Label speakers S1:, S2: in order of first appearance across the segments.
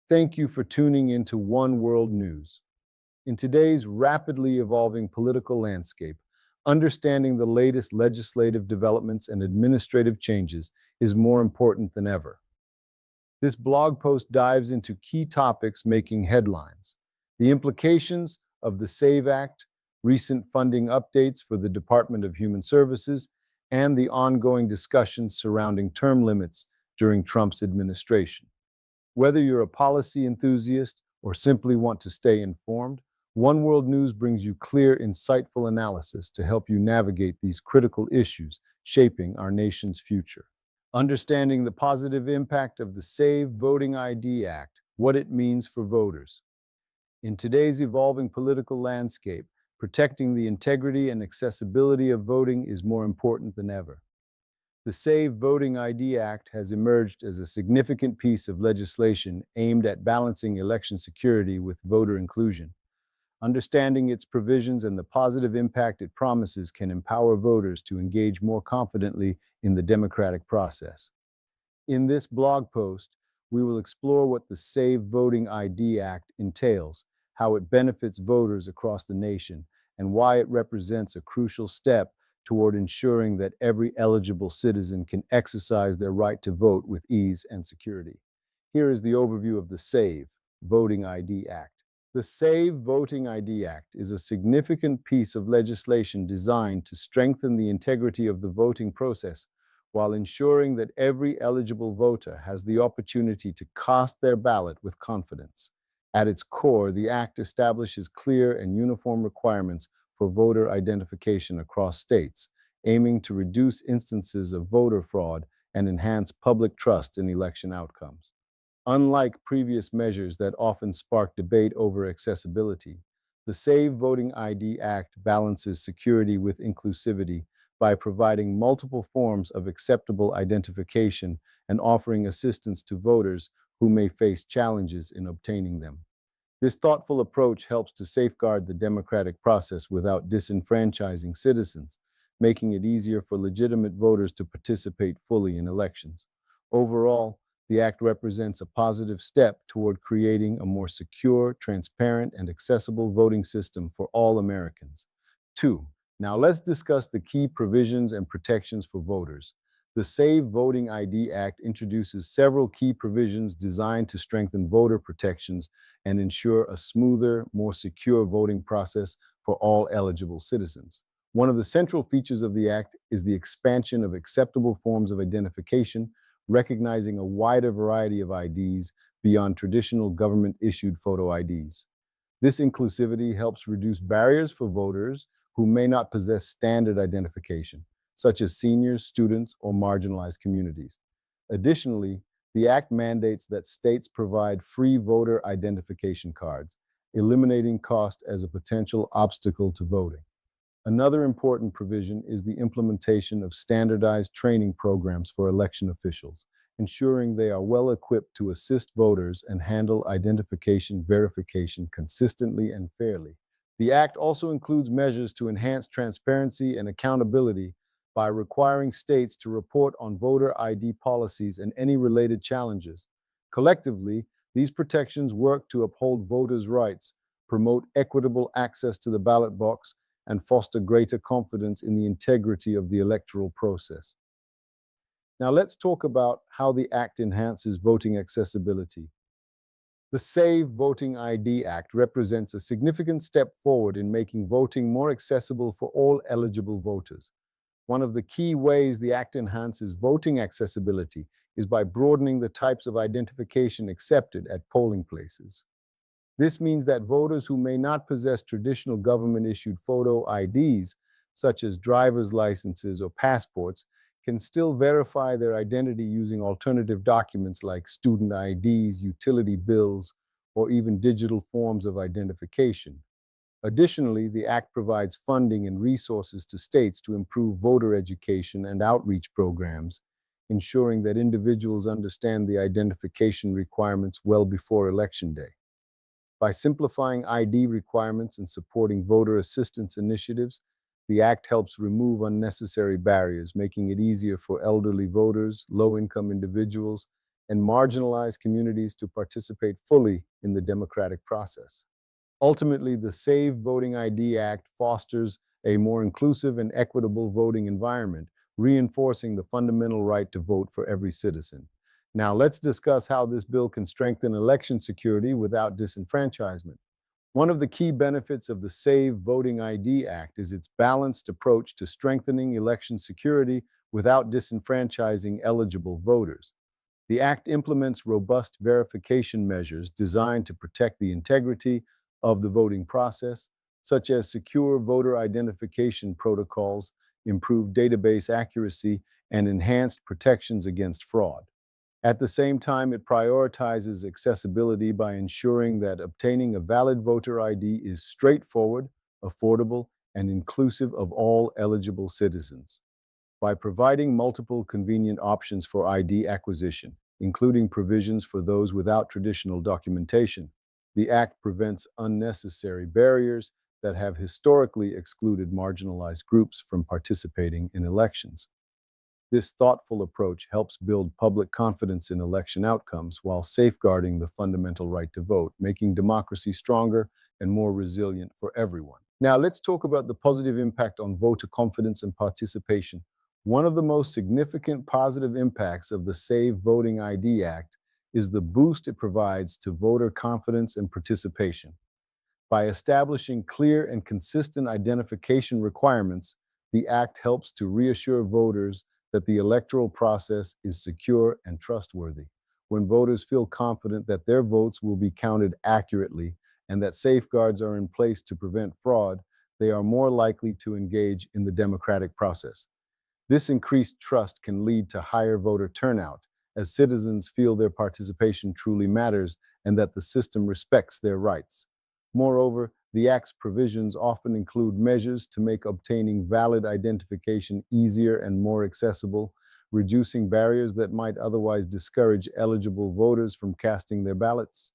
S1: Thank you for tuning into One World News. In today's rapidly evolving political landscape, understanding the latest legislative developments and administrative changes is more important than ever. This blog post dives into key topics making headlines, the implications of the SAVE Act, recent funding updates for the Department of Human Services, and the ongoing discussions surrounding term limits during Trump's administration. Whether you're a policy enthusiast or simply want to stay informed, One World News brings you clear, insightful analysis to help you navigate these critical issues shaping our nation's future. Understanding the positive impact of the SAVE Voting ID Act, what it means for voters. In today's evolving political landscape, protecting the integrity and accessibility of voting is more important than ever. The SAVE Voting ID Act has emerged as a significant piece of legislation aimed at balancing election security with voter inclusion. Understanding its provisions and the positive impact it promises can empower voters to engage more confidently in the democratic process. In this blog post, we will explore what the SAVE Voting ID Act entails, how it benefits voters across the nation, and why it represents a crucial step toward ensuring that every eligible citizen can exercise their right to vote with ease and security. Here is the overview of the SAVE Voting ID Act. The SAVE Voting ID Act is a significant piece of legislation designed to strengthen the integrity of the voting process while ensuring that every eligible voter has the opportunity to cast their ballot with confidence. At its core, the Act establishes clear and uniform requirements for voter identification across states, aiming to reduce instances of voter fraud and enhance public trust in election outcomes. Unlike previous measures that often spark debate over accessibility, the SAVE Voting ID Act balances security with inclusivity by providing multiple forms of acceptable identification and offering assistance to voters who may face challenges in obtaining them. This thoughtful approach helps to safeguard the democratic process without disenfranchising citizens, making it easier for legitimate voters to participate fully in elections. Overall, the Act represents a positive step toward creating a more secure, transparent, and accessible voting system for all Americans. 2. Now let's discuss the key provisions and protections for voters. The SAVE Voting ID Act introduces several key provisions designed to strengthen voter protections and ensure a smoother, more secure voting process for all eligible citizens. One of the central features of the Act is the expansion of acceptable forms of identification, recognizing a wider variety of IDs beyond traditional government-issued photo IDs. This inclusivity helps reduce barriers for voters who may not possess standard identification, such as seniors, students, or marginalized communities. Additionally, the Act mandates that states provide free voter identification cards, eliminating cost as a potential obstacle to voting. Another important provision is the implementation of standardized training programs for election officials, ensuring they are well equipped to assist voters and handle identification verification consistently and fairly. The Act also includes measures to enhance transparency and accountability by requiring states to report on voter ID policies and any related challenges. Collectively, these protections work to uphold voters' rights, promote equitable access to the ballot box, and foster greater confidence in the integrity of the electoral process. Now let's talk about how the Act enhances voting accessibility. The SAVE Voting ID Act represents a significant step forward in making voting more accessible for all eligible voters. One of the key ways the Act enhances voting accessibility is by broadening the types of identification accepted at polling places. This means that voters who may not possess traditional government-issued photo IDs, such as driver's licenses or passports, can still verify their identity using alternative documents like student IDs, utility bills, or even digital forms of identification. Additionally, the Act provides funding and resources to states to improve voter education and outreach programs, ensuring that individuals understand the identification requirements well before Election Day. By simplifying ID requirements and supporting voter assistance initiatives, the Act helps remove unnecessary barriers, making it easier for elderly voters, low-income individuals, and marginalized communities to participate fully in the democratic process. Ultimately, the Save Voting ID Act fosters a more inclusive and equitable voting environment, reinforcing the fundamental right to vote for every citizen. Now, let's discuss how this bill can strengthen election security without disenfranchisement. One of the key benefits of the Save Voting ID Act is its balanced approach to strengthening election security without disenfranchising eligible voters. The Act implements robust verification measures designed to protect the integrity of the voting process, such as secure voter identification protocols, improved database accuracy, and enhanced protections against fraud. At the same time, it prioritizes accessibility by ensuring that obtaining a valid voter ID is straightforward, affordable, and inclusive of all eligible citizens. By providing multiple convenient options for ID acquisition, including provisions for those without traditional documentation, the Act prevents unnecessary barriers that have historically excluded marginalized groups from participating in elections. This thoughtful approach helps build public confidence in election outcomes while safeguarding the fundamental right to vote, making democracy stronger and more resilient for everyone. Now, let's talk about the positive impact on voter confidence and participation. One of the most significant positive impacts of the Save Voting ID Act is the boost it provides to voter confidence and participation. By establishing clear and consistent identification requirements, the Act helps to reassure voters that the electoral process is secure and trustworthy. When voters feel confident that their votes will be counted accurately and that safeguards are in place to prevent fraud, they are more likely to engage in the democratic process. This increased trust can lead to higher voter turnout as citizens feel their participation truly matters and that the system respects their rights. Moreover, the Act's provisions often include measures to make obtaining valid identification easier and more accessible, reducing barriers that might otherwise discourage eligible voters from casting their ballots.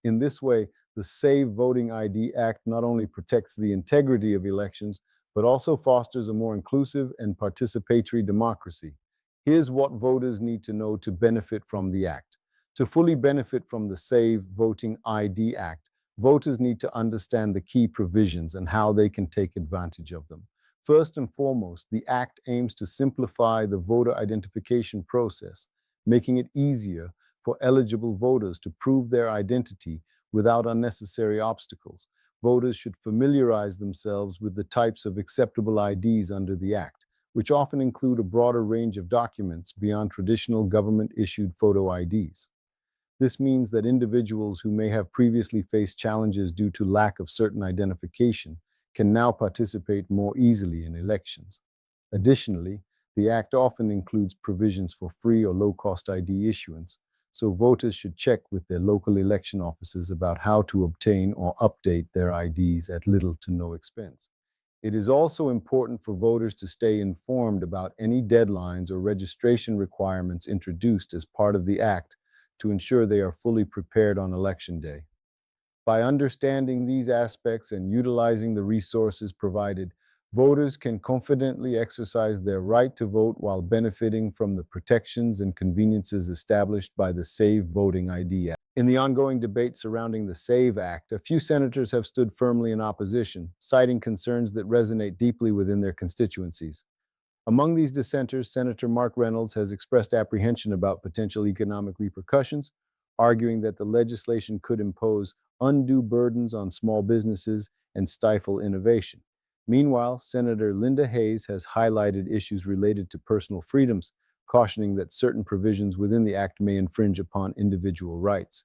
S1: In this way, the Save Voting ID Act not only protects the integrity of elections, but also fosters a more inclusive and participatory democracy. Here's what voters need to know to benefit from the Act. To fully benefit from the Save Voting ID Act, voters need to understand the key provisions and how they can take advantage of them. First and foremost, the Act aims to simplify the voter identification process, making it easier for eligible voters to prove their identity without unnecessary obstacles. Voters should familiarize themselves with the types of acceptable IDs under the Act, which often include a broader range of documents beyond traditional government-issued photo IDs. This means that individuals who may have previously faced challenges due to lack of certain identification can now participate more easily in elections. Additionally, the Act often includes provisions for free or low-cost ID issuance, so voters should check with their local election offices about how to obtain or update their IDs at little to no expense. It is also important for voters to stay informed about any deadlines or registration requirements introduced as part of the Act to ensure they are fully prepared on Election Day. By understanding these aspects and utilizing the resources provided, voters can confidently exercise their right to vote while benefiting from the protections and conveniences established by the Save Voting ID Act. In the ongoing debate surrounding the SAVE Act, a few senators have stood firmly in opposition, citing concerns that resonate deeply within their constituencies. Among these dissenters, Senator Mark Reynolds has expressed apprehension about potential economic repercussions, arguing that the legislation could impose undue burdens on small businesses and stifle innovation. Meanwhile, Senator Linda Hayes has highlighted issues related to personal freedoms, cautioning that certain provisions within the Act may infringe upon individual rights.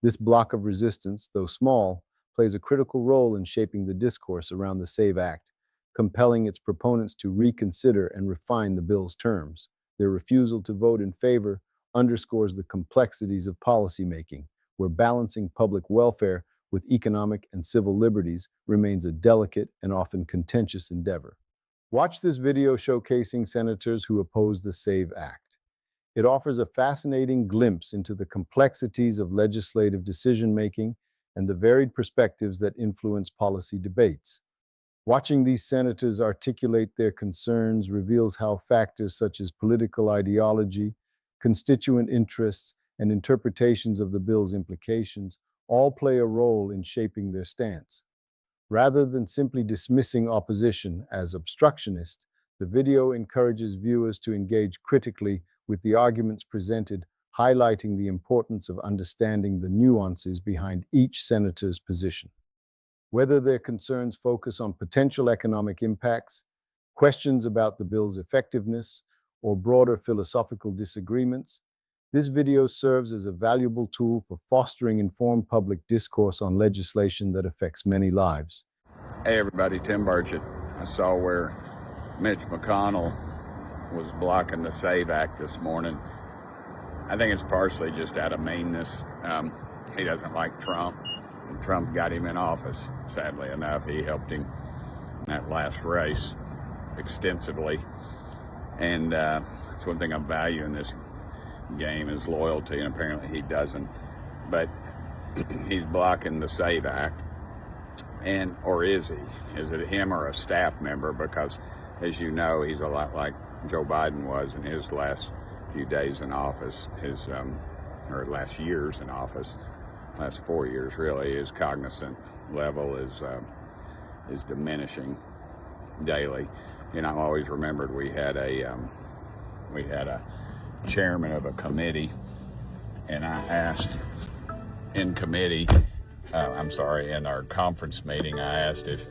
S1: This block of resistance, though small, plays a critical role in shaping the discourse around the SAVE Act, compelling its proponents to reconsider and refine the bill's terms. Their refusal to vote in favor underscores the complexities of policymaking, where balancing public welfare with economic and civil liberties remains a delicate and often contentious endeavor. Watch this video showcasing senators who oppose the SAVE Act. It offers a fascinating glimpse into the complexities of legislative decision-making and the varied perspectives that influence policy debates. Watching these senators articulate their concerns reveals how factors such as political ideology, constituent interests, and interpretations of the bill's implications all play a role in shaping their stance. Rather than simply dismissing opposition as obstructionist, the video encourages viewers to engage critically with the arguments presented, highlighting the importance of understanding the nuances behind each senator's position. Whether their concerns focus on potential economic impacts, questions about the bill's effectiveness, or broader philosophical disagreements, this video serves as a valuable tool for fostering informed public discourse on legislation that affects many lives.
S2: Hey everybody, Tim Burchett. I saw where Mitch McConnell was blocking the SAVE Act this morning. I think it's partially just out of meanness. He doesn't like Trump, and Trump got him in office. Sadly enough, he helped him in that last race extensively. And that's one thing I value in this game is loyalty, and apparently he doesn't. But he's blocking the SAVE Act. And, or is he? Is it him or a staff member? Because, as you know, he's a lot like Joe Biden was in his last few days in office, or last years in office, last 4 years really. His cognizant level is diminishing daily. You know, I've always remembered we had a chairman of a committee, and I asked in committee. In our conference meeting, I asked if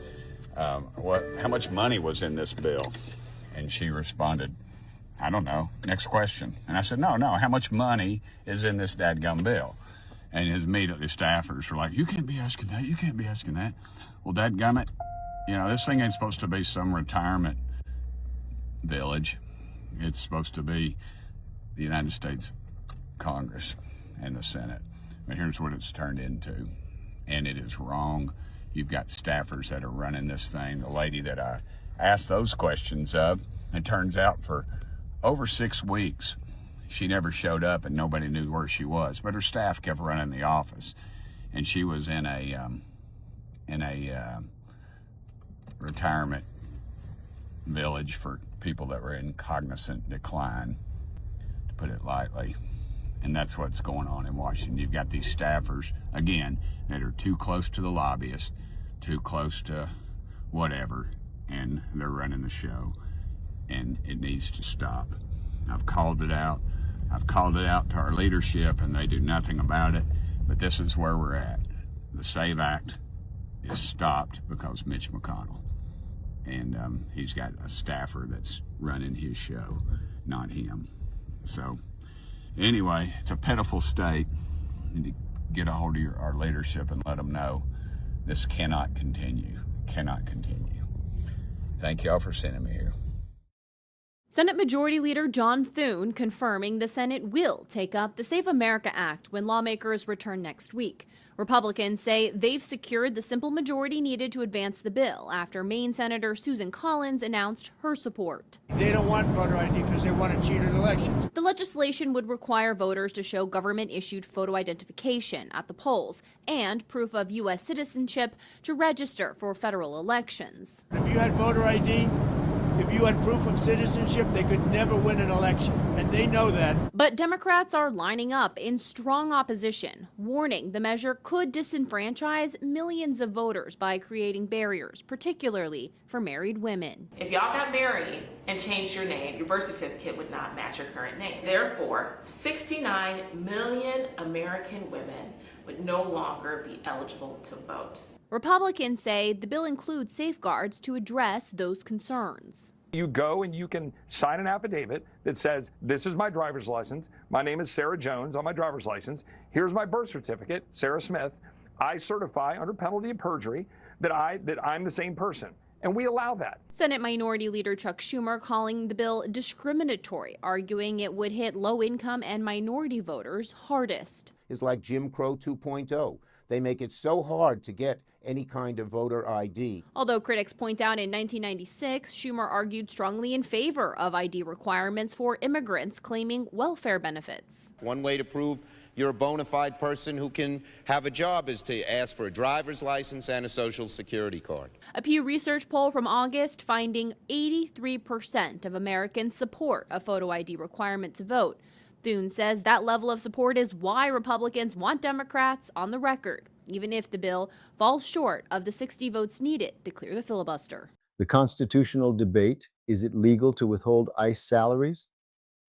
S2: how much money was in this bill, and she responded, "I don't know. Next question." And I said, "No. How much money is in this dadgum bill?" And his immediately staffers were like, "You can't be asking that. You can't be asking that." Well, dadgummit, you know, this thing ain't supposed to be some retirement village. It's supposed to be the United States Congress and the Senate. But here's what it's turned into. And it is wrong. You've got staffers that are running this thing. The lady that I asked those questions of, it turns out for over 6 weeks, she never showed up and nobody knew where she was. But her staff kept running the office. And she was in a retirement village for people that were in cognizant decline, to put it lightly. And that's what's going on in Washington. You've got these staffers, again, that are too close to the lobbyists, too close to whatever, and they're running the show. And it needs to stop. I've called it out. I've called it out to our leadership, and they do nothing about it. But this is where we're at. The SAVE Act is stopped because Mitch McConnell. And he's got a staffer that's running his show, not him. So anyway, it's a pitiful state. You need to get a hold of our leadership and let them know this cannot continue. Cannot continue. Thank y'all for sending me here.
S3: Senate Majority Leader John Thune confirming the Senate will take up the Safe America Act when lawmakers return next week. Republicans say they've secured the simple majority needed to advance the bill after Maine Senator Susan Collins announced her support.
S4: They don't want voter ID because they want to cheat in elections.
S3: The legislation would require voters to show government-issued photo identification at the polls and proof of U.S. citizenship to register for federal elections.
S4: If you had voter ID, if you had proof of citizenship, they could never win an election, and they know that.
S3: But Democrats are lining up in strong opposition, warning the measure could disenfranchise millions of voters by creating barriers, particularly for married women.
S5: If y'all got married and changed your name, your birth certificate would not match your current name. Therefore, 69 million American women would no longer be eligible to vote.
S3: Republicans say the bill includes safeguards to address those concerns.
S6: You go and you can sign an affidavit that says, this is my driver's license. My name is Sarah Jones on my driver's license. Here's my birth certificate, Sarah Smith. I certify under penalty of perjury that I'm the same person. And we allow that.
S3: Senate Minority Leader Chuck Schumer calling the bill discriminatory, arguing it would hit low-income and minority voters hardest.
S7: Is like Jim Crow 2.0. They make it so hard to get any kind of voter ID.
S3: Although critics point out in 1996, Schumer argued strongly in favor of ID requirements for immigrants claiming welfare benefits.
S8: One way to prove you're a bona fide person who can have a job is to ask for a driver's license and a social security card.
S3: A Pew Research poll from August finding 83% of Americans support a photo ID requirement to vote. Thune says that level of support is why Republicans want Democrats on the record, even if the bill falls short of the 60 votes needed to clear the filibuster.
S1: The constitutional debate: is it legal to withhold ICE salaries?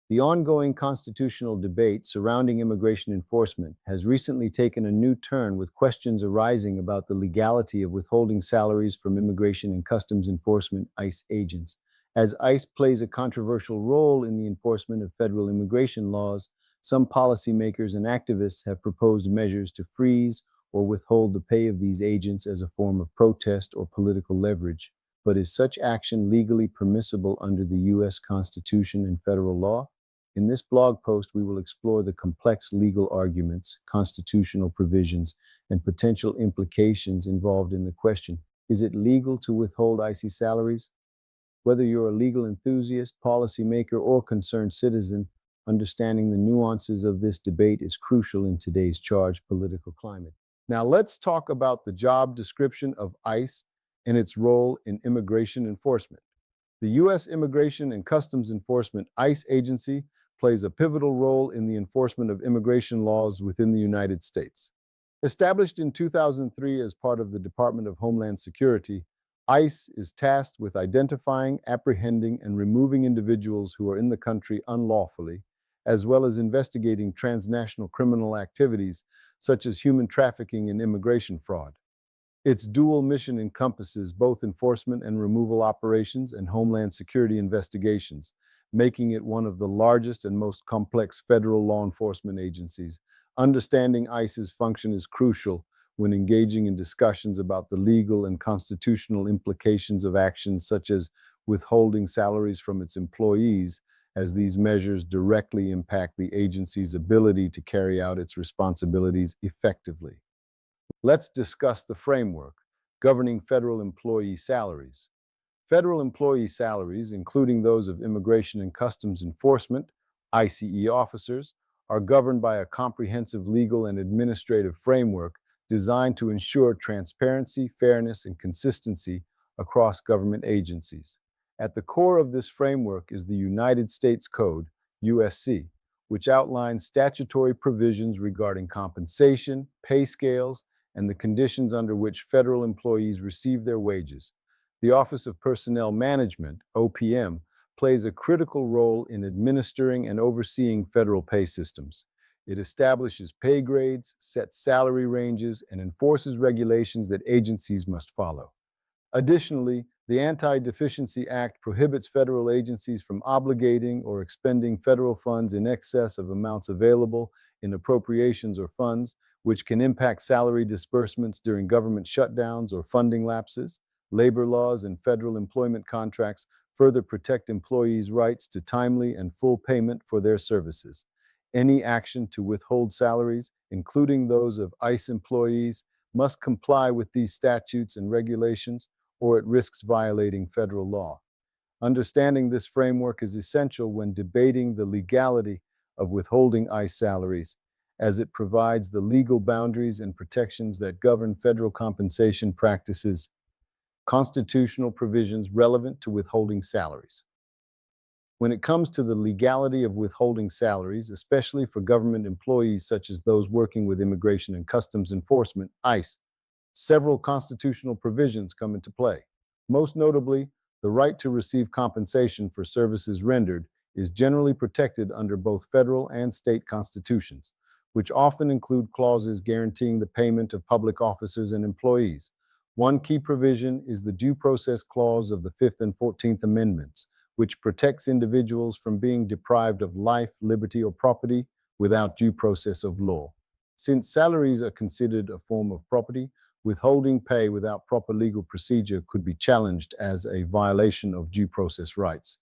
S1: The ongoing constitutional debate surrounding immigration enforcement has recently taken a new turn, with questions arising about the legality of withholding salaries from Immigration and Customs Enforcement (ICE) agents. As ICE plays a controversial role in the enforcement of federal immigration laws, some policymakers and activists have proposed measures to freeze or withhold the pay of these agents as a form of protest or political leverage. But is such action legally permissible under the U.S. Constitution and federal law? In this blog post, we will explore the complex legal arguments, constitutional provisions, and potential implications involved in the question: is it legal to withhold ICE salaries? Whether you're a legal enthusiast, policymaker, or concerned citizen, understanding the nuances of this debate is crucial in today's charged political climate. Now, let's talk about the job description of ICE and its role in immigration enforcement. The U.S. Immigration and Customs Enforcement (ICE) agency plays a pivotal role in the enforcement of immigration laws within the United States. Established in 2003 as part of the Department of Homeland Security, ICE is tasked with identifying, apprehending, and removing individuals who are in the country unlawfully, as well as investigating transnational criminal activities such as human trafficking and immigration fraud. Its dual mission encompasses both enforcement and removal operations and homeland security investigations, making it one of the largest and most complex federal law enforcement agencies. Understanding ICE's function is crucial when engaging in discussions about the legal and constitutional implications of actions such as withholding salaries from its employees, as these measures directly impact the agency's ability to carry out its responsibilities effectively. Let's discuss the framework governing federal employee salaries. Federal employee salaries, including those of Immigration and Customs Enforcement (ICE) officers, are governed by a comprehensive legal and administrative framework designed to ensure transparency, fairness, and consistency across government agencies. At the core of this framework is the United States Code (USC), which outlines statutory provisions regarding compensation, pay scales, and the conditions under which federal employees receive their wages. The Office of Personnel Management (OPM) plays a critical role in administering and overseeing federal pay systems. It establishes pay grades, sets salary ranges, and enforces regulations that agencies must follow. Additionally, the Anti-Deficiency Act prohibits federal agencies from obligating or expending federal funds in excess of amounts available in appropriations or funds, which can impact salary disbursements during government shutdowns or funding lapses. Labor laws and federal employment contracts further protect employees' rights to timely and full payment for their services. Any action to withhold salaries, including those of ICE employees, must comply with these statutes and regulations, or it risks violating federal law. Understanding this framework is essential when debating the legality of withholding ICE salaries, as it provides the legal boundaries and protections that govern federal compensation practices. Constitutional provisions relevant to withholding salaries. When it comes to the legality of withholding salaries, especially for government employees such as those working with Immigration and Customs Enforcement (ICE), several constitutional provisions come into play. Most notably, the right to receive compensation for services rendered is generally protected under both federal and state constitutions, which often include clauses guaranteeing the payment of public officers and employees. One key provision is the Due Process Clause of the Fifth and 14th Amendments, which protects individuals from being deprived of life, liberty, or property without due process of law. Since salaries are considered a form of property, withholding pay without proper legal procedure could be challenged as a violation of due process rights.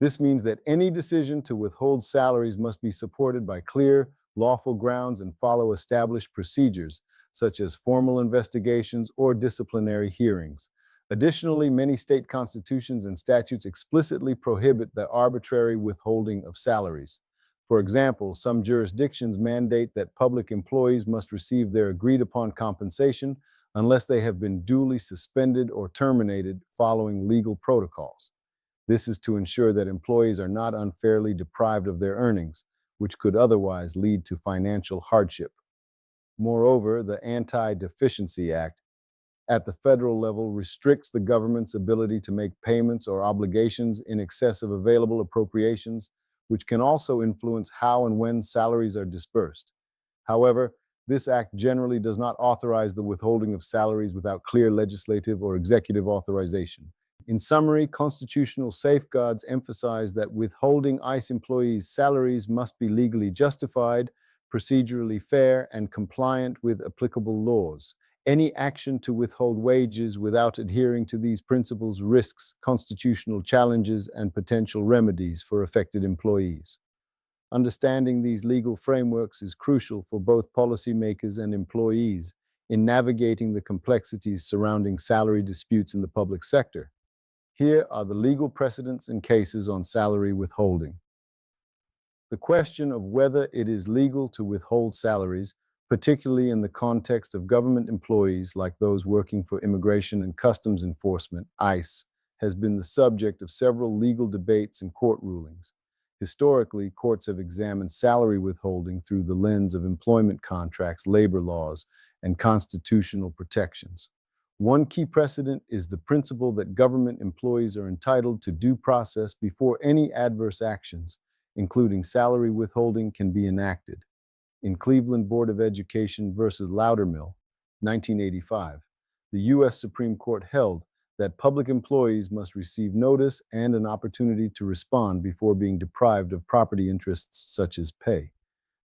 S1: This means that any decision to withhold salaries must be supported by clear, lawful grounds and follow established procedures, such as formal investigations or disciplinary hearings. Additionally, many state constitutions and statutes explicitly prohibit the arbitrary withholding of salaries. For example, some jurisdictions mandate that public employees must receive their agreed-upon compensation unless they have been duly suspended or terminated following legal protocols. This is to ensure that employees are not unfairly deprived of their earnings, which could otherwise lead to financial hardship. Moreover, the Anti-Deficiency Act at the federal level restricts the government's ability to make payments or obligations in excess of available appropriations, which can also influence how and when salaries are disbursed. However, this act generally does not authorize the withholding of salaries without clear legislative or executive authorization. In summary, constitutional safeguards emphasize that withholding ICE employees' salaries must be legally justified, procedurally fair, and compliant with applicable laws. Any action to withhold wages without adhering to these principles risks constitutional challenges and potential remedies for affected employees. Understanding these legal frameworks is crucial for both policymakers and employees in navigating the complexities surrounding salary disputes in the public sector. Here are the legal precedents and cases on salary withholding. The question of whether it is legal to withhold salaries, particularly in the context of government employees like those working for Immigration and Customs Enforcement, ICE, has been the subject of several legal debates and court rulings. Historically, courts have examined salary withholding through the lens of employment contracts, labor laws, and constitutional protections. One key precedent is the principle that government employees are entitled to due process before any adverse actions, including salary withholding, can be enacted. In Cleveland Board of Education versus Loudermill, 1985, the U.S. Supreme Court held that public employees must receive notice and an opportunity to respond before being deprived of property interests such as pay.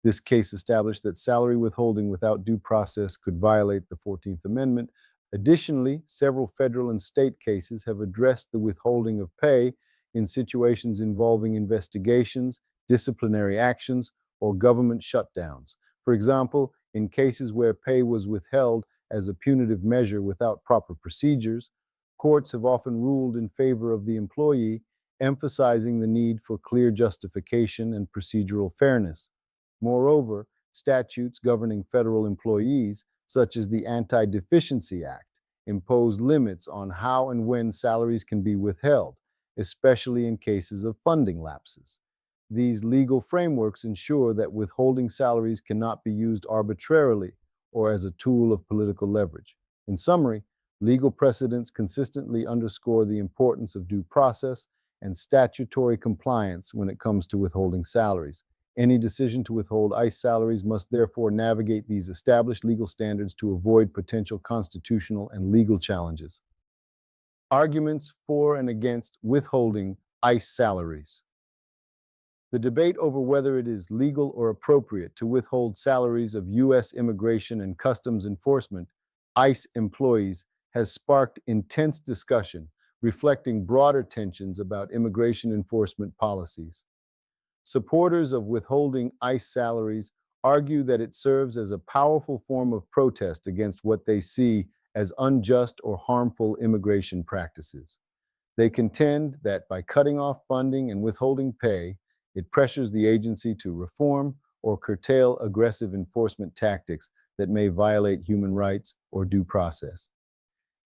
S1: This case established that salary withholding without due process could violate the 14th Amendment. Additionally, several federal and state cases have addressed the withholding of pay in situations involving investigations, disciplinary actions, or government shutdowns. For example, in cases where pay was withheld as a punitive measure without proper procedures, courts have often ruled in favor of the employee, emphasizing the need for clear justification and procedural fairness. Moreover, statutes governing federal employees, such as the Anti-Deficiency Act, impose limits on how and when salaries can be withheld, especially in cases of funding lapses. These legal frameworks ensure that withholding salaries cannot be used arbitrarily or as a tool of political leverage. In summary, legal precedents consistently underscore the importance of due process and statutory compliance when it comes to withholding salaries. Any decision to withhold ICE salaries must therefore navigate these established legal standards to avoid potential constitutional and legal challenges. Arguments for and against withholding ICE salaries. The debate over whether it is legal or appropriate to withhold salaries of U.S. Immigration and Customs Enforcement, ICE employees, has sparked intense discussion, reflecting broader tensions about immigration enforcement policies. Supporters of withholding ICE salaries argue that it serves as a powerful form of protest against what they see as unjust or harmful immigration practices. They contend that by cutting off funding and withholding pay, it pressures the agency to reform or curtail aggressive enforcement tactics that may violate human rights or due process.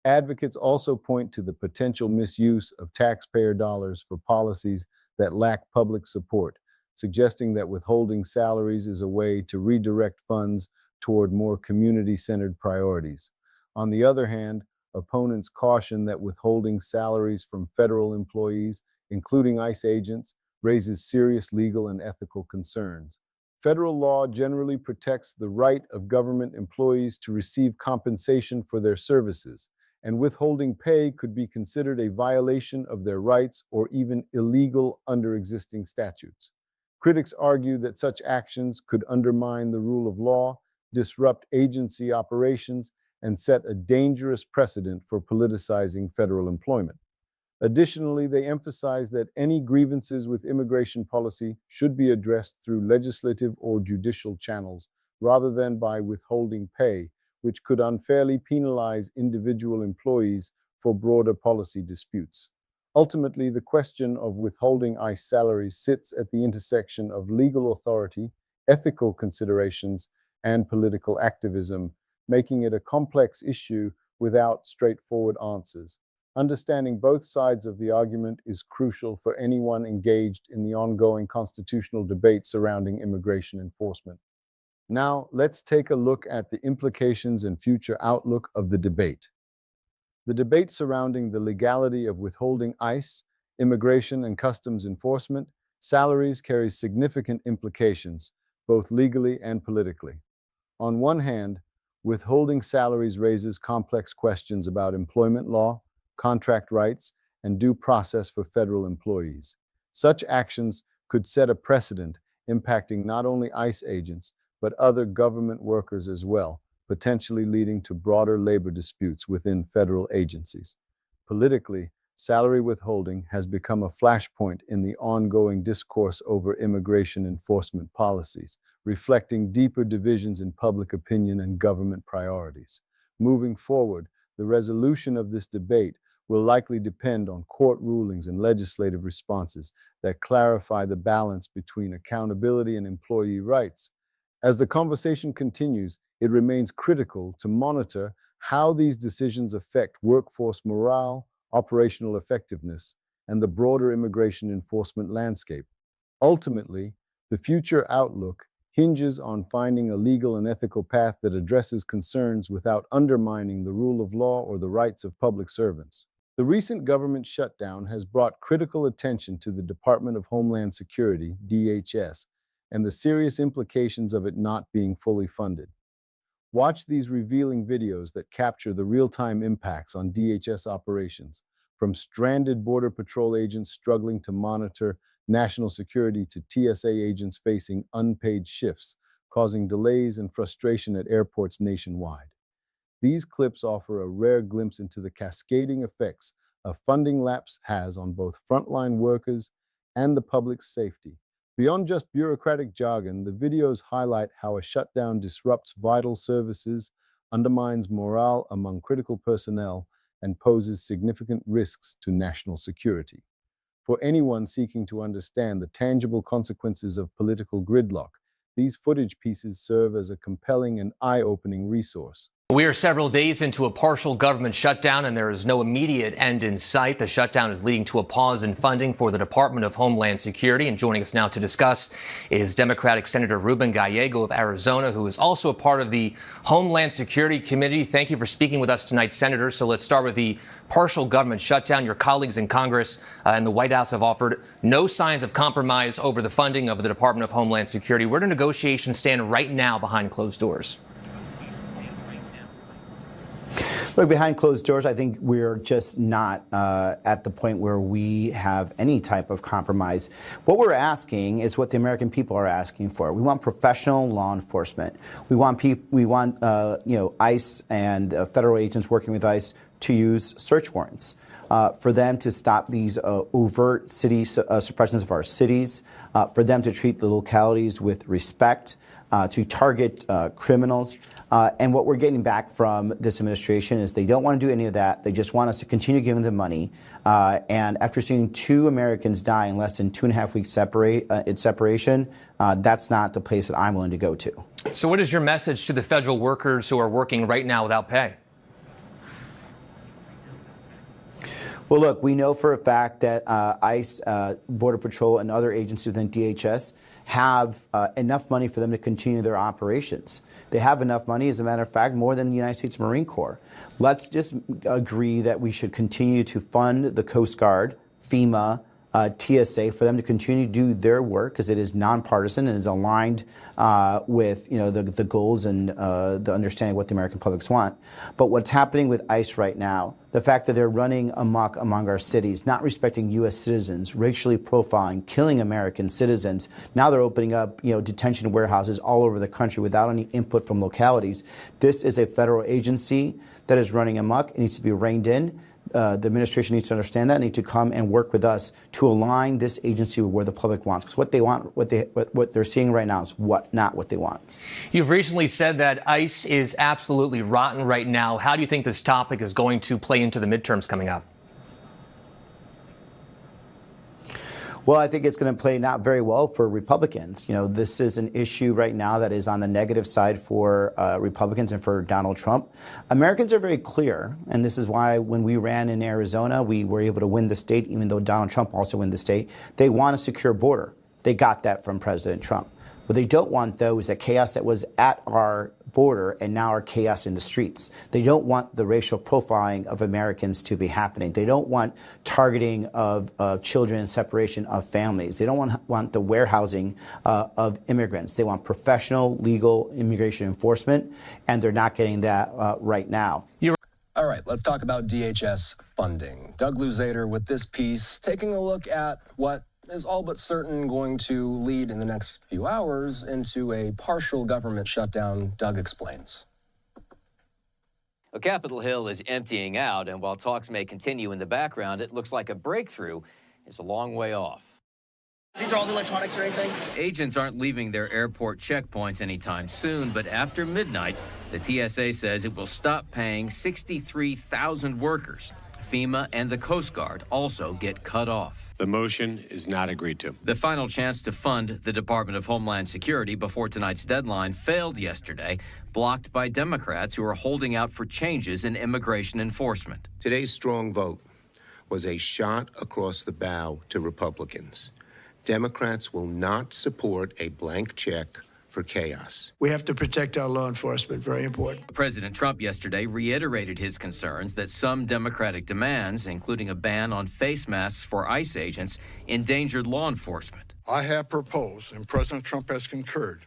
S1: Advocates also point to the potential misuse of taxpayer dollars for policies that lack public support, suggesting that withholding salaries is a way to redirect funds toward more community-centered priorities. On the other hand, opponents caution that withholding salaries from federal employees, including ICE agents, raises serious legal and ethical concerns. Federal law generally protects the right of government employees to receive compensation for their services, and withholding pay could be considered a violation of their rights or even illegal under existing statutes. Critics argue that such actions could undermine the rule of law, disrupt agency operations, and set a dangerous precedent for politicizing federal employment. Additionally, they emphasize that any grievances with immigration policy should be addressed through legislative or judicial channels rather than by withholding pay, which could unfairly penalize individual employees for broader policy disputes. Ultimately, the question of withholding ICE salaries sits at the intersection of legal authority, ethical considerations, and political activism, making it a complex issue without straightforward answers. Understanding both sides of the argument is crucial for anyone engaged in the ongoing constitutional debate surrounding immigration enforcement. Now, let's take a look at the implications and future outlook of the debate. The debate surrounding the legality of withholding ICE, immigration and customs enforcement, salaries carries significant implications, both legally and politically. On one hand, withholding salaries raises complex questions about employment law, contract rights, and due process for federal employees. Such actions could set a precedent impacting not only ICE agents, but other government workers as well, potentially leading to broader labor disputes within federal agencies. Politically, salary withholding has become a flashpoint in the ongoing discourse over immigration enforcement policies, reflecting deeper divisions in public opinion and government priorities. Moving forward, the resolution of this debate will likely depend on court rulings and legislative responses that clarify the balance between accountability and employee rights. As the conversation continues, it remains critical to monitor how these decisions affect workforce morale, operational effectiveness, and the broader immigration enforcement landscape. Ultimately, the future outlook hinges on finding a legal and ethical path that addresses concerns without undermining the rule of law or the rights of public servants. The recent government shutdown has brought critical attention to the Department of Homeland Security, DHS, and the serious implications of it not being fully funded. Watch these revealing videos that capture the real-time impacts on DHS operations, from stranded Border Patrol agents struggling to monitor national security to TSA agents facing unpaid shifts, causing delays and frustration at airports nationwide. These clips offer a rare glimpse into the cascading effects a funding lapse has on both frontline workers and the public's safety. Beyond just bureaucratic jargon, the videos highlight how a shutdown disrupts vital services, undermines morale among critical personnel, and poses significant risks to national security. For anyone seeking to understand the tangible consequences of political gridlock, these footage pieces serve as a compelling and eye-opening resource.
S9: We are several days into a partial government shutdown, and there is no immediate end in sight. The shutdown is leading to a pause in funding for the Department of Homeland Security. And joining us now to discuss is Democratic Senator Ruben Gallego of Arizona, who is also a part of the Homeland Security Committee. Thank you for speaking with us tonight, Senator. So let's start with the partial government shutdown. Your colleagues in Congress and the White House have offered no signs of compromise over the funding of the Department of Homeland Security. Where do negotiations stand right now behind closed doors?
S10: Look, behind closed doors, I think we're just not at the point where we have any type of compromise. What we're asking is what the American people are asking for. We want professional law enforcement. We want ICE and federal agents working with ICE to use search warrants for them to stop these overt city suppressions of our cities, for them to treat the localities with respect, to target criminals. And what we're getting back from this administration is they don't want to do any of that. They just want us to continue giving them money. And after seeing 2 Americans die in less than 2.5 weeks separation, that's not the place that I'm willing to go to.
S9: So what is your message to the federal workers who are working right now without pay?
S10: Well, look, we know for a fact that ICE, Border Patrol, and other agencies within DHS have enough money for them to continue their operations. They have enough money, as a matter of fact, more than the United States Marine Corps. Let's just agree that we should continue to fund the Coast Guard, FEMA, TSA, for them to continue to do their work, because it is nonpartisan and is aligned with the goals and the understanding of what the American publics want. But what's happening with ICE right now, the fact that they're running amok among our cities, not respecting U.S. citizens, racially profiling, killing American citizens. Now they're opening up detention warehouses all over the country without any input from localities. This is a federal agency that is running amok. It needs to be reined in. The administration needs to understand that, need to come and work with us to align this agency with where the public wants. Because what they want, what they're seeing right now is not what they want.
S9: You've recently said that ICE is absolutely rotten right now. How do you think this topic is going to play into the midterms coming up?
S10: Well, I think it's going to play not very well for Republicans. You know, this is an issue right now that is on the negative side for Republicans and for Donald Trump. Americans are very clear, and this is why when we ran in Arizona, we were able to win the state, even though Donald Trump also won the state. They want a secure border. They got that from President Trump. What they don't want, though, is the chaos that was at our border and now our chaos in the streets. They don't want the racial profiling of Americans to be happening. They don't want targeting of children and separation of families. They don't want the warehousing of immigrants. They want professional, legal immigration enforcement, and they're not getting that right now.
S11: All right, let's talk about DHS funding. Doug Luzader with this piece, taking a look at what is all but certain going to lead in the next few hours into a partial government shutdown. Doug explains.
S12: Well, Capitol Hill is emptying out, and while talks may continue in the background, it looks like a breakthrough is a long way off.
S13: These are all the electronics or anything?
S12: Agents aren't leaving their airport checkpoints anytime soon, but after midnight, the TSA says it will stop paying 63,000 workers. FEMA and the Coast Guard also get cut off.
S14: The motion is not agreed to.
S12: The final chance to fund the Department of Homeland Security before tonight's deadline failed yesterday, blocked by Democrats who are holding out for changes in immigration enforcement.
S7: Today's strong vote was a shot across the bow to Republicans. Democrats will not support a blank check for chaos.
S4: We have to protect our law enforcement, very important.
S12: President Trump yesterday reiterated his concerns that some Democratic demands, including a ban on face masks for ICE agents, endangered law enforcement.
S15: I have proposed, and President Trump has concurred,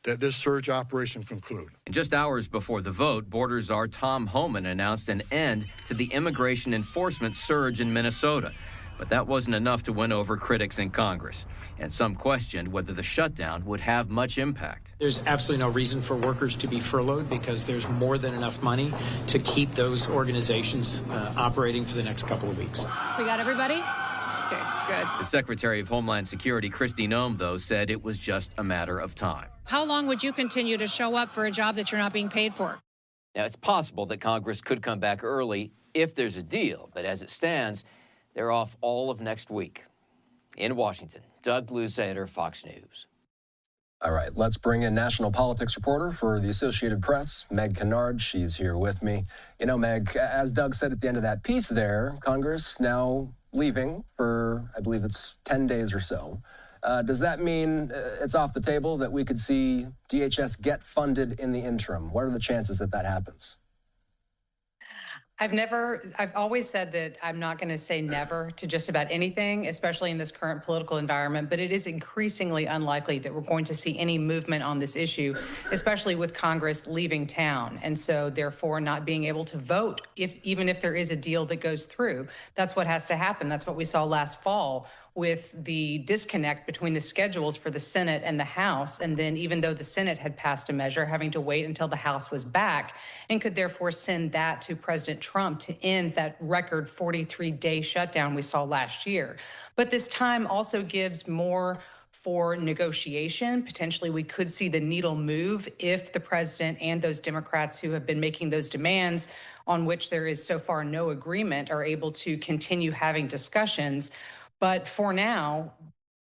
S15: that this surge operation conclude.
S12: And just hours before the vote, Border Czar Tom Homan announced an end to the immigration enforcement surge in Minnesota. But that wasn't enough to win over critics in Congress, and some questioned whether the shutdown would have much impact.
S16: There's absolutely no reason for workers to be furloughed because there's more than enough money to keep those organizations operating for the next couple of weeks.
S17: We got everybody? Okay, good.
S12: The Secretary of Homeland Security, Kristi Noem, though, said it was just a matter of time.
S17: How long would you continue to show up for a job that you're not being paid for?
S12: Now, it's possible that Congress could come back early if there's a deal, but as it stands, they're off all of next week. In Washington, Doug Luzader, Fox News.
S11: All right, let's bring in national politics reporter for the Associated Press, Meg Kennard. She's here with me. You know, Meg, as Doug said at the end of that piece there, Congress now leaving for, I believe it's 10 days or so. Does that mean it's off the table that we could see DHS get funded in the interim? What are the chances that that happens?
S18: I've always said that I'm not going to say never to just about anything, especially in this current political environment, but it is increasingly unlikely that we're going to see any movement on this issue, especially with Congress leaving town. And so therefore not being able to vote, even if there is a deal that goes through. That's what has to happen. That's what we saw last fall with the disconnect between the schedules for the Senate and the House. And then even though the Senate had passed a measure, having to wait until the House was back and could therefore send that to President Trump to end that record 43-day shutdown we saw last year. But this time also gives more for negotiation. Potentially, we could see the needle move if the president and those Democrats who have been making those demands on which there is so far no agreement are able to continue having discussions. But for now,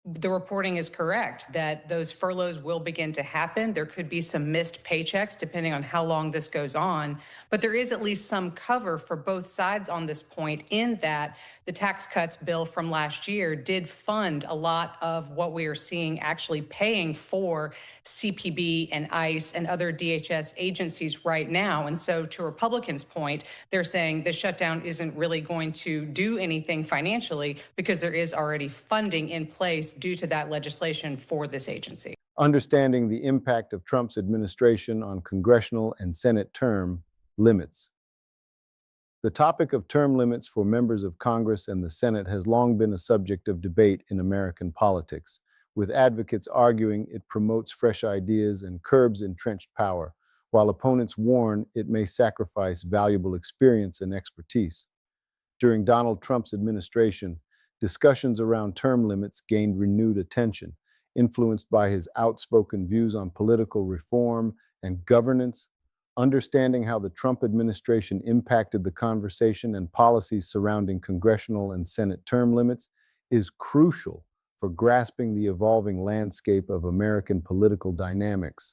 S18: the reporting is correct that those furloughs will begin to happen. There could be some missed paychecks depending on how long this goes on. But there is at least some cover for both sides on this point in that the tax cuts bill from last year did fund a lot of what we are seeing actually paying for CPB and ICE and other DHS agencies right now. And so to Republicans' point, they're saying the shutdown isn't really going to do anything financially because there is already funding in place due to that legislation for this agency.
S1: Understanding the impact of Trump's administration on congressional and Senate term limits. The topic of term limits for members of Congress and the Senate has long been a subject of debate in American politics, with advocates arguing it promotes fresh ideas and curbs entrenched power, while opponents warn it may sacrifice valuable experience and expertise. During Donald Trump's administration, discussions around term limits gained renewed attention, influenced by his outspoken views on political reform and governance. Understanding how the Trump administration impacted the conversation and policies surrounding congressional and Senate term limits is crucial for grasping the evolving landscape of American political dynamics.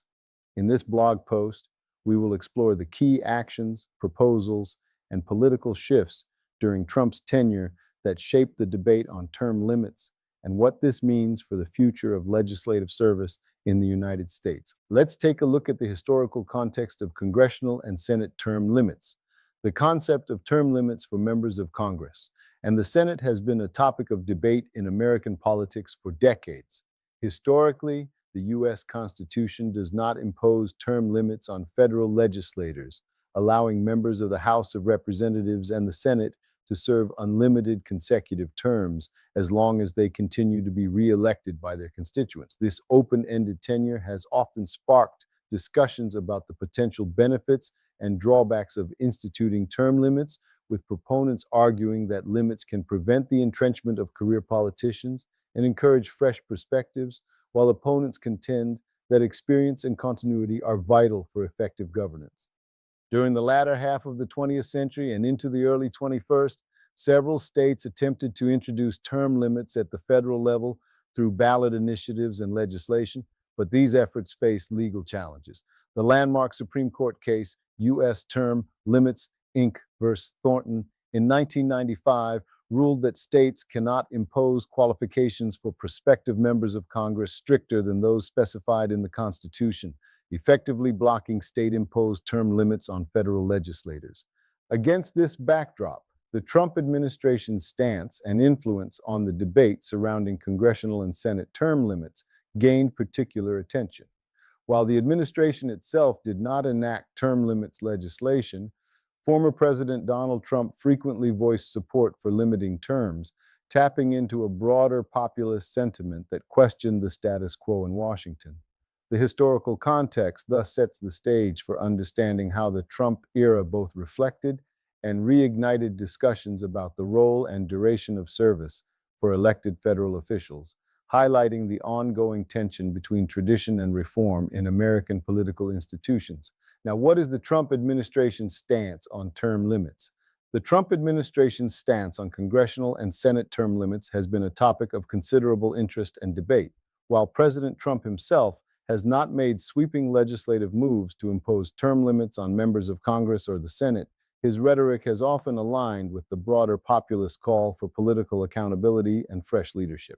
S1: In this blog post, we will explore the key actions, proposals, and political shifts during Trump's tenure that shaped the debate on term limits and what this means for the future of legislative service in the United States. Let's take a look at the historical context of congressional and Senate term limits. The concept of term limits for members of Congress and the Senate has been a topic of debate in American politics for decades. Historically, the U.S. Constitution does not impose term limits on federal legislators, allowing members of the House of Representatives and the Senate to serve unlimited consecutive terms as long as they continue to be re-elected by their constituents. This open-ended tenure has often sparked discussions about the potential benefits and drawbacks of instituting term limits, with proponents arguing that limits can prevent the entrenchment of career politicians and encourage fresh perspectives, while opponents contend that experience and continuity are vital for effective governance. During the latter half of the 20th century and into the early 21st, several states attempted to introduce term limits at the federal level through ballot initiatives and legislation, but these efforts faced legal challenges. The landmark Supreme Court case, U.S. Term Limits, Inc. versus Thornton, in 1995, ruled that states cannot impose qualifications for prospective members of Congress stricter than those specified in the Constitution, effectively blocking state-imposed term limits on federal legislators. Against this backdrop, the Trump administration's stance and influence on the debate surrounding congressional and Senate term limits gained particular attention. While the administration itself did not enact term limits legislation, former President Donald Trump frequently voiced support for limiting terms, tapping into a broader populist sentiment that questioned the status quo in Washington. The historical context thus sets the stage for understanding how the Trump era both reflected and reignited discussions about the role and duration of service for elected federal officials, highlighting the ongoing tension between tradition and reform in American political institutions. Now, what is the Trump administration's stance on term limits? The Trump administration's stance on congressional and Senate term limits has been a topic of considerable interest and debate. While President Trump himself has not made sweeping legislative moves to impose term limits on members of Congress or the Senate, his rhetoric has often aligned with the broader populist call for political accountability and fresh leadership.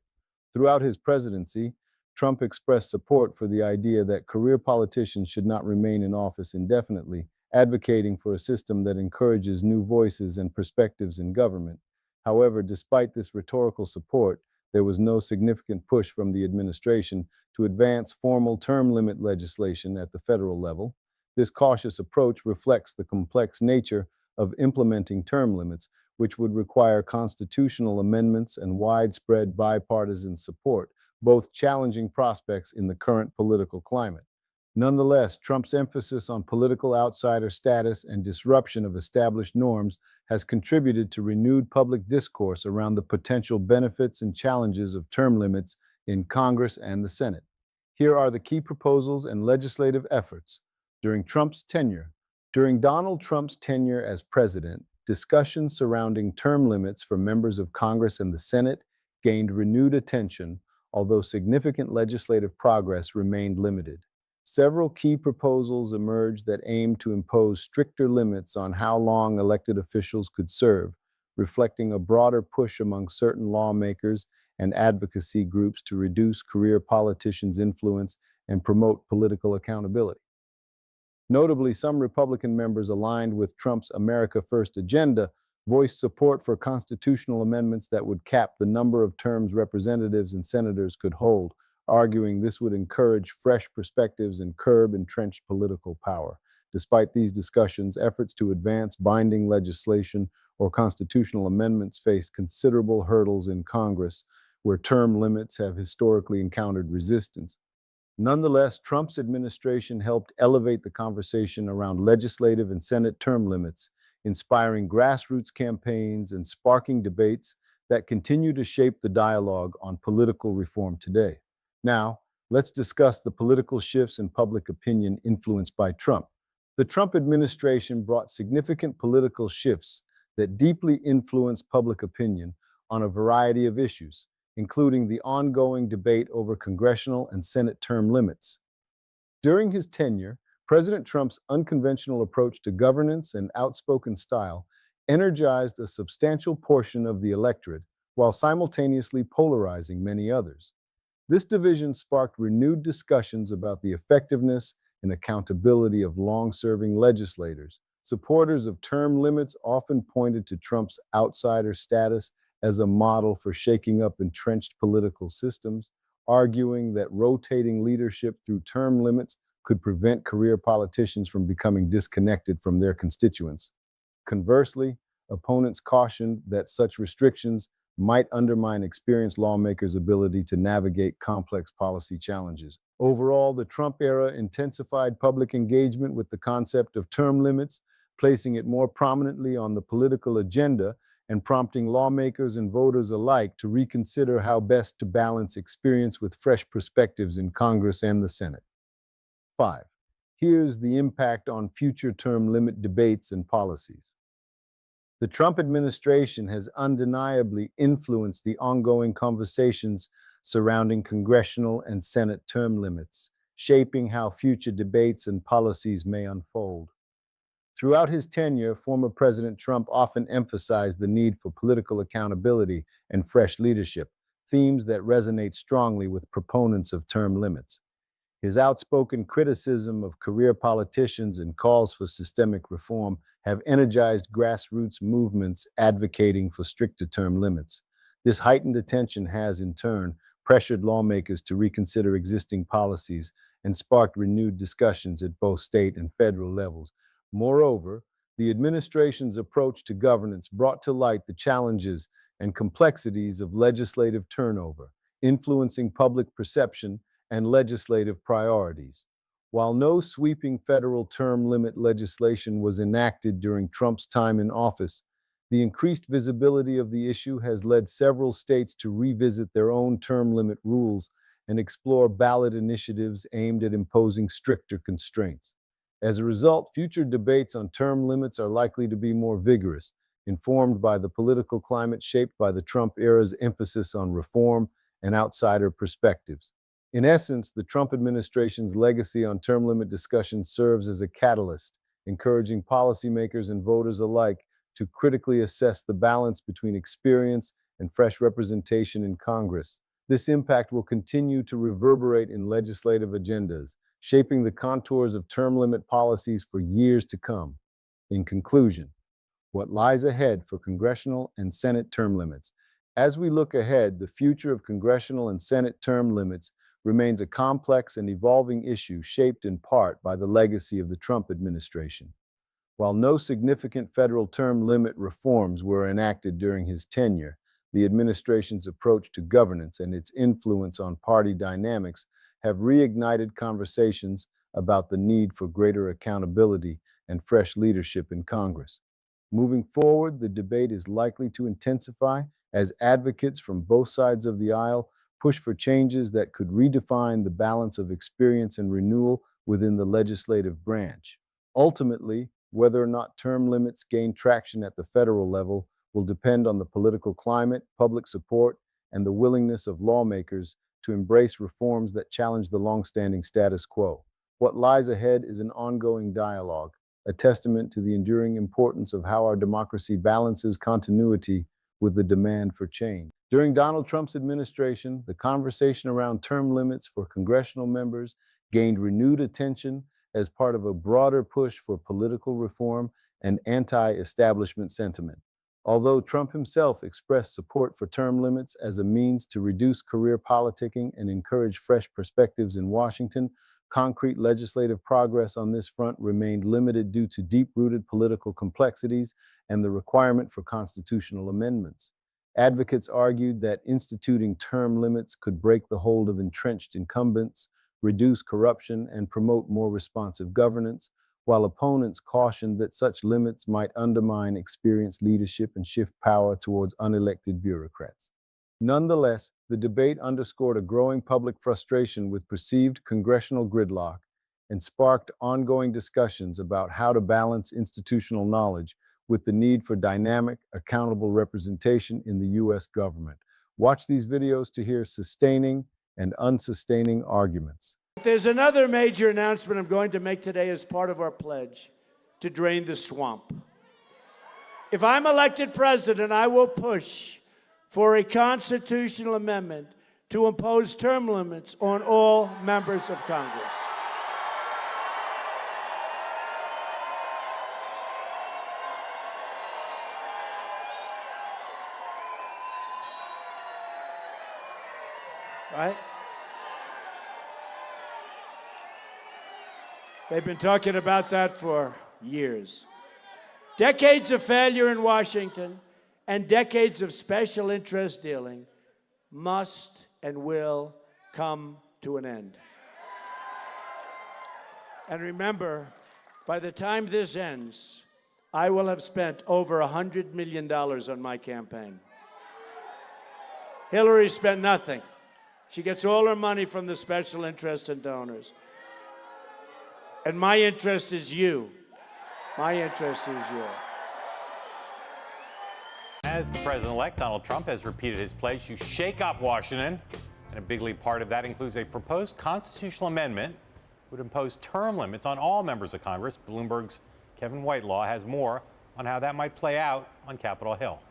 S1: Throughout his presidency, Trump expressed support for the idea that career politicians should not remain in office indefinitely, advocating for a system that encourages new voices and perspectives in government. However, despite this rhetorical support, there was no significant push from the administration to advance formal term limit legislation at the federal level. This cautious approach reflects the complex nature of implementing term limits, which would require constitutional amendments and widespread bipartisan support, both challenging prospects in the current political climate. Nonetheless, Trump's emphasis on political outsider status and disruption of established norms has contributed to renewed public discourse around the potential benefits and challenges of term limits in Congress and the Senate. Here are the key proposals and legislative efforts during Trump's tenure. During Donald Trump's tenure as president, discussions surrounding term limits for members of Congress and the Senate gained renewed attention, although significant legislative progress remained limited. Several key proposals emerged that aimed to impose stricter limits on how long elected officials could serve, reflecting a broader push among certain lawmakers and advocacy groups to reduce career politicians' influence and promote political accountability. Notably, some Republican members aligned with Trump's America First agenda voiced support for constitutional amendments that would cap the number of terms representatives and senators could hold, arguing this would encourage fresh perspectives and curb entrenched political power. Despite these discussions, efforts to advance binding legislation or constitutional amendments faced considerable hurdles in Congress, where term limits have historically encountered resistance. Nonetheless, Trump's administration helped elevate the conversation around legislative and Senate term limits, inspiring grassroots campaigns and sparking debates that continue to shape the dialogue on political reform today. Now, let's discuss the political shifts in public opinion influenced by Trump. The Trump administration brought significant political shifts that deeply influenced public opinion on a variety of issues. including the ongoing debate over congressional and Senate term limits. During his tenure, President Trump's unconventional approach to governance and outspoken style energized a substantial portion of the electorate while simultaneously polarizing many others. This division sparked renewed discussions about the effectiveness and accountability of long-serving legislators. Supporters of term limits often pointed to Trump's outsider status as a model for shaking up entrenched political systems, arguing that rotating leadership through term limits could prevent career politicians from becoming disconnected from their constituents. Conversely, opponents cautioned that such restrictions might undermine experienced lawmakers' ability to navigate complex policy challenges. Overall, the Trump era intensified public engagement with the concept of term limits, placing it more prominently on the political agenda and prompting lawmakers and voters alike to reconsider how best to balance experience with fresh perspectives in Congress and the Senate. 5. Here's the impact on future term limit debates and policies. The Trump administration has undeniably influenced the ongoing conversations surrounding congressional and Senate term limits, shaping how future debates and policies may unfold. Throughout his tenure, former President Trump often emphasized the need for political accountability and fresh leadership, themes that resonate strongly with proponents of term limits. His outspoken criticism of career politicians and calls for systemic reform have energized grassroots movements advocating for stricter term limits. This heightened attention has, in turn, pressured lawmakers to reconsider existing policies and sparked renewed discussions at both state and federal levels. Moreover, the administration's approach to governance brought to light the challenges and complexities of legislative turnover, influencing public perception and legislative priorities. While no sweeping federal term limit legislation was enacted during Trump's time in office, the increased visibility of the issue has led several states to revisit their own term limit rules and explore ballot initiatives aimed at imposing stricter constraints. As a result, future debates on term limits are likely to be more vigorous, informed by the political climate shaped by the Trump era's emphasis on reform and outsider perspectives. In essence, the Trump administration's legacy on term limit discussions serves as a catalyst, encouraging policymakers and voters alike to critically assess the balance between experience and fresh representation in Congress. This impact will continue to reverberate in legislative agendas, shaping the contours of term limit policies for years to come. In conclusion, what lies ahead for congressional and Senate term limits? As we look ahead, the future of congressional and Senate term limits remains a complex and evolving issue shaped in part by the legacy of the Trump administration. While no significant federal term limit reforms were enacted during his tenure, the administration's approach to governance and its influence on party dynamics have reignited conversations about the need for greater accountability and fresh leadership in Congress. Moving forward, the debate is likely to intensify as advocates from both sides of the aisle push for changes that could redefine the balance of experience and renewal within the legislative branch. Ultimately, whether or not term limits gain traction at the federal level will depend on the political climate, public support, and the willingness of lawmakers to embrace reforms that challenge the long-standing status quo. What lies ahead is an ongoing dialogue, a testament to the enduring importance of how our democracy balances continuity with the demand for change. During Donald Trump's administration, the conversation around term limits for congressional members gained renewed attention as part of a broader push for political reform and anti-establishment sentiment. Although Trump himself expressed support for term limits as a means to reduce career politicking and encourage fresh perspectives in Washington, concrete legislative progress on this front remained limited due to deep-rooted political complexities and the requirement for constitutional amendments. Advocates argued that instituting term limits could break the hold of entrenched incumbents, reduce corruption, and promote more responsive governance, while opponents cautioned that such limits might undermine experienced leadership and shift power towards unelected bureaucrats. Nonetheless, the debate underscored a growing public frustration with perceived congressional gridlock and sparked ongoing discussions about how to balance institutional knowledge with the need for dynamic, accountable representation in the U.S. government. Watch these videos to hear sustaining and unsustaining arguments.
S4: There's another major announcement I'm going to make today as part of our pledge to drain the swamp. If I'm elected president, I will push for a constitutional amendment to impose term limits on all members of Congress. Right? They've been talking about that for years. Decades of failure in Washington and decades of special interest dealing must and will come to an end. And remember, by the time this ends, I will have spent over $100 million on my campaign. Hillary spent nothing. She gets all her money from the special interests and donors. And my interest is you. My interest is you.
S19: As the president-elect, Donald Trump has repeated his pledge to shake up Washington. And a big lead part of that includes a proposed constitutional amendment that would impose term limits on all members of Congress. Bloomberg's Kevin Whitelaw has more on how that might play out on Capitol Hill.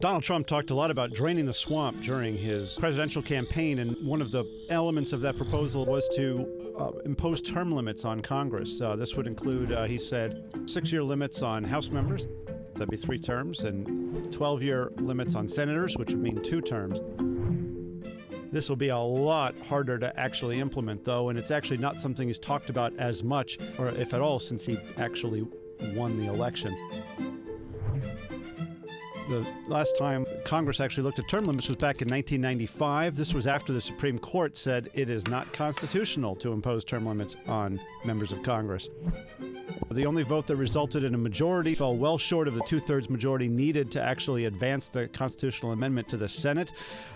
S20: Donald Trump talked a lot about draining the swamp during his presidential campaign, and one of the elements of that proposal was to impose term limits on Congress. This would include, he said, 6-year limits on House members, that'd be 3 terms, and 12-year limits on senators, which would mean 2 terms. This will be a lot harder to actually implement, though, and it's actually not something he's talked about as much, or if at all, since he actually won the election. The last time Congress actually looked at term limits was back in 1995. This was after the Supreme Court said it is not constitutional to impose term limits on members of Congress. The only vote that resulted in a majority fell well short of the 2/3 majority needed to actually advance the constitutional amendment to the Senate.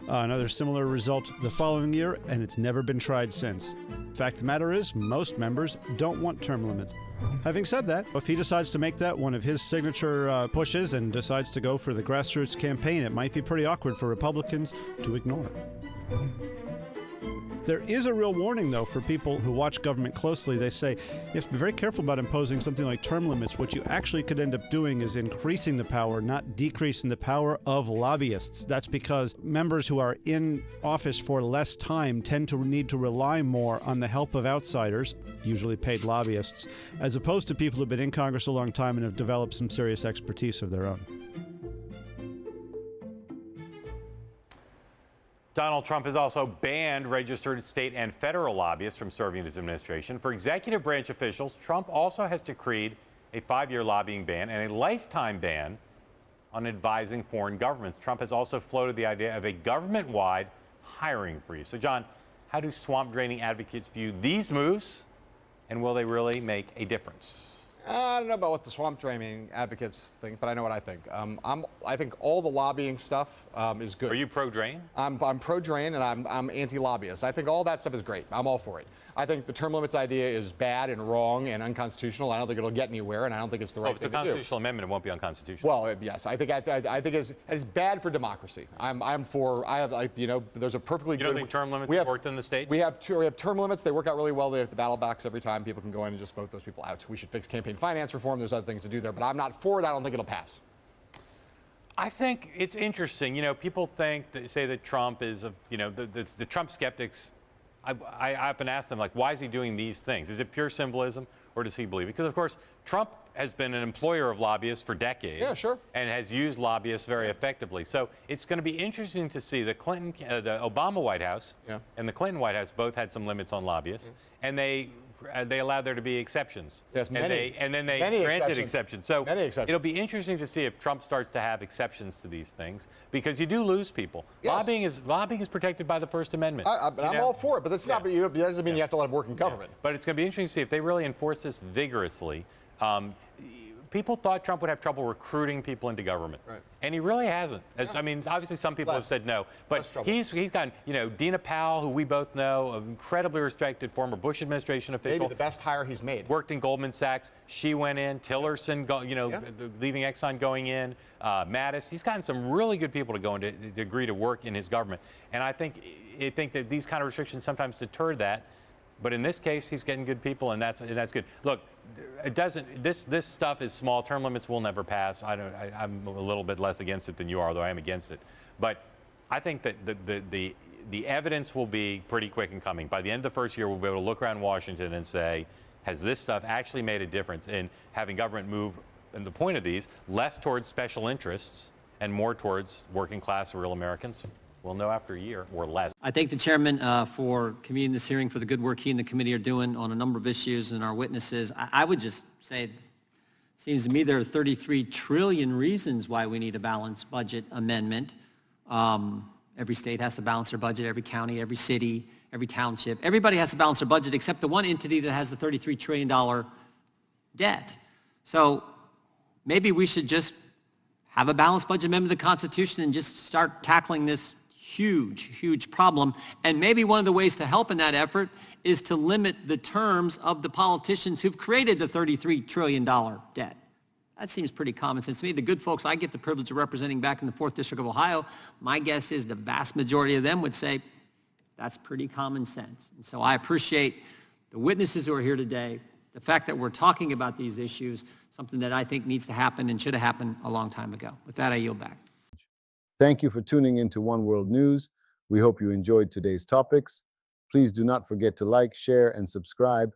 S20: Another similar result the following year, and it's never been tried since. Fact of the matter is, most members don't want term limits. Having said that, if he decides to make that one of his signature pushes and decides to go for the grassroots campaign, it might be pretty awkward for Republicans to ignore it. There is a real warning, though, for people who watch government closely. They say you have to be very careful about imposing something like term limits. What you actually could end up doing is increasing the power, not decreasing the power of lobbyists. That's because members who are in office for less time tend to need to rely more on the help of outsiders, usually paid lobbyists, as opposed to people who've been in Congress a long time and have developed some serious expertise of their own.
S19: Donald Trump has also banned registered state and federal lobbyists from serving in his administration. For executive branch officials, Trump also has decreed a 5-year lobbying ban and a lifetime ban on advising foreign governments. Trump has also floated the idea of a government-wide hiring freeze. So, John, how do swamp draining advocates view these moves, and will they really make a difference?
S21: I don't know about what the swamp draining advocates think, but I know what I think. I think all the lobbying stuff is good.
S19: Are you pro-drain?
S21: I'm pro-drain, and I'm anti-lobbyist. I think all that stuff is great. I'm all for it. I think the term limits idea is bad and wrong and unconstitutional. I don't think it'll get anywhere, and I don't think it's the right thing to do.
S19: If it's a constitutional amendment, it won't be unconstitutional.
S21: Well, yes, I think it's bad for democracy. I'm for. There's a perfectly good.
S19: You don't think term limits have worked in the states?
S21: We have term limits. They work out really well. They have the battle box every time. People can go in and just vote those people out. We should fix campaign finance reform. There's other things to do there, but I'm not for it. I don't think it'll pass.
S19: I think it's interesting. You know, people say that Trump is, the Trump skeptics. I often ask them, like, why is he doing these things? Is it pure symbolism, or does he believe it? Because, of course, Trump has been an employer of lobbyists for decades.
S21: Yeah, sure.
S19: And has used lobbyists very effectively. So it's going to be interesting to see the Obama White House and the Clinton White House both had some limits on lobbyists, and they allowed there to be exceptions.
S21: Yes, many.
S19: And then they granted exceptions. So it'll be interesting to see if Trump starts to have exceptions to these things, because you do lose people. Yes. Lobbying is protected by the First Amendment.
S21: I'm all for it, but that's not. That doesn't mean you have to let them work in government.
S19: But it's going to be interesting to see if they really enforce this vigorously. people thought Trump would have trouble recruiting people into government. Right. And he really hasn't. I mean, obviously some people have said no, but he's gotten, Dina Powell, who we both know, an incredibly respected former Bush administration official.
S21: Maybe the best hire he's made.
S19: Worked in Goldman Sachs. She went in. Tillerson, leaving Exxon, going in. Mattis. He's gotten some really good people to go into to agree to work in his government. And I think that these kind of restrictions sometimes deter that. But in this case, he's getting good people, and that's good. Look, it doesn't. This stuff is small. Term limits will never pass. I'm a little bit less against it than you are, though I am against it. But I think that the evidence will be pretty quick in coming. By the end of the first year, we'll be able to look around Washington and say, has this stuff actually made a difference in having government move? And the point of these, less towards special interests and more towards working class real Americans. We'll know after a year or less.
S2: I thank the chairman for convening this hearing, for the good work he and the committee are doing on a number of issues and our witnesses. I would just say, it seems to me there are 33 trillion reasons why we need a balanced budget amendment. Every state has to balance their budget, every county, every city, every township. Everybody has to balance their budget except the one entity that has the $33 trillion debt. So maybe we should just have a balanced budget amendment to the Constitution and just start tackling this huge problem. And maybe one of the ways to help in that effort is to limit the terms of the politicians who've created the $33 trillion debt. That seems pretty common sense to me. The good folks I get the privilege of representing back in the 4th District of Ohio, my guess is the vast majority of them would say that's pretty common sense. And so I appreciate the witnesses who are here today, the fact that we're talking about these issues, something that I think needs to happen and should have happened a long time ago. With that, I yield back.
S1: Thank you for tuning into One World News. We hope you enjoyed today's topics. Please do not forget to like, share, and subscribe.